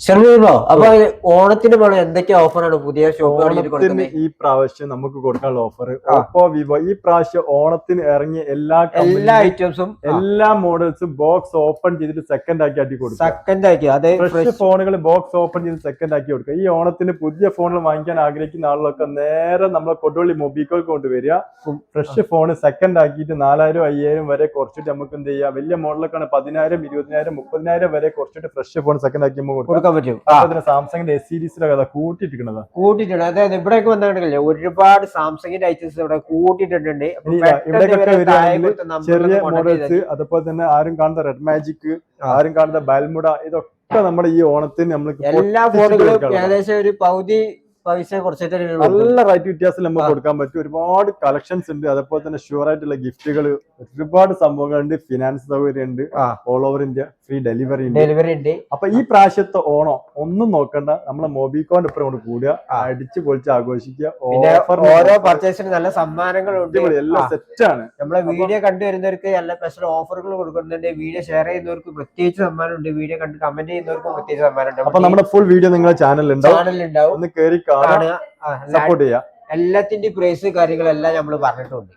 ഷർമീർബ്രോ, അപ്പൊ ഓണത്തിന് വേണം എന്തൊക്കെ ഓഫറാണ് പുതിയ ഷോപ്പുകളിൽ ഈ പ്രാവശ്യം നമുക്ക് കൊടുക്കാനുള്ള ഓഫർ ഓപ്പോ വിവോ ഈ പ്രാവശ്യം ഓണത്തിന് ഇറങ്ങിയ എല്ലാ ഐറ്റംസും എല്ലാ മോഡൽസും ബോക്സ് ഓപ്പൺ ചെയ്തിട്ട് സെക്കൻഡ് ആക്കി കൊടുക്കും. സെക്കൻഡ് ആക്കി അതെ ഫ്രഷ് ഫോണുകൾ ബോക്സ് ഓപ്പൺ ചെയ്ത് സെക്കൻഡ് ആക്കി കൊടുക്കുക. ഈ ഓണത്തിന് പുതിയ ഫോണുകൾ വാങ്ങിക്കാൻ ആഗ്രഹിക്കുന്ന ആളുകളൊക്കെ നേരെ നമ്മളെ കൊടുവള്ളി മൊബിക്കോൾ കൊണ്ടുവരിക. ഫ്രഷ് ഫോൺ സെക്കൻഡ് ആക്കിയിട്ട് 4000 5000 വരെ കുറച്ചിട്ട് നമുക്ക് എന്ത് ചെയ്യാം, വലിയ മോഡലൊക്കെ 10,000 20,000 30,000 വരെ കുറച്ചിട്ട് ഫ്രഷ് ഫോൺ സെക്കൻഡ് ആക്കി കൊടുക്കാൻ പറ്റും. സാംസങ്ങിന്റെ എസ് സീരീസിലൊക്കെ കൂട്ടിയിട്ടുണ്ട്. അതായത് ഇവിടേക്ക് വന്നിട്ടില്ല, ഒരുപാട് സാംസങ്ങിന്റെ ഐറ്റംസ് ഇവിടെ കൂട്ടിയിട്ടുണ്ട്. ഇവിടേക്കൊക്കെ വരികയാണെങ്കിൽ ചെറിയ മോഡൽസ്, അതുപോലെ തന്നെ ആരും കാണുന്ന റെഡ് മാജിക്, ആരും കാണുന്ന ബൽമുഡ, ഇതൊക്കെ നമ്മുടെ ഈ ഓണത്തിന് നമ്മൾ എല്ലാ ഫോണുകളും ഏകദേശം ഒരു പകുതി പൈസ കുറച്ചിട്ട് നല്ല റേറ്റ് വ്യത്യാസം നമുക്ക് കൊടുക്കാൻ പറ്റും. ഒരുപാട് കളക്ഷൻസ് ഉണ്ട്. അതുപോലെ തന്നെ ഷുവർ ആയിട്ടുള്ള ഗിഫ്റ്റുകൾ, ഒരുപാട് സംഭവങ്ങളുണ്ട്. ഫിനാൻസ് സൗകര്യം ഉണ്ട്. All over India free delivery ഉണ്ട്. അപ്പൊ ഈ പ്രാവശ്യത്തെ ഓണം ഒന്നും നോക്കണ്ട, നമ്മളെ മൊബിക്കോന്റെ ഇപ്പുറം കൊണ്ട് കൂടുക, അടിച്ചു പൊളിച്ച് ആഘോഷിക്കുക. ഓരോ പർച്ചേസിന് നല്ല സമ്മാനങ്ങളുണ്ട്. എല്ലാം സെറ്റാണ്. നമ്മളെ വീഡിയോ കണ്ടുവരുന്നവർക്ക് നല്ല സ്പെഷ്യൽ ഓഫറുകൾ കൊടുക്കുന്നുണ്ട്. വീഡിയോ ഷെയർ ചെയ്യുന്നവർക്ക് പ്രത്യേകിച്ച് സമ്മാനമുണ്ട്. വീഡിയോ കണ്ട് കമന്റ് ചെയ്യുന്നവർക്ക് പ്രത്യേകിച്ച് സമ്മാനമുണ്ട്. അപ്പൊ നമ്മുടെ ഫുൾ വീഡിയോ നിങ്ങളുടെ ചാനലുണ്ടാവും. ഒന്ന് കയറി സപ്പോർട്ട് ചെയ്യാം. എല്ലാത്തിന്റെ പ്രൈസ് കാര്യങ്ങളെല്ലാം നമ്മൾ പറഞ്ഞിട്ടുണ്ട്.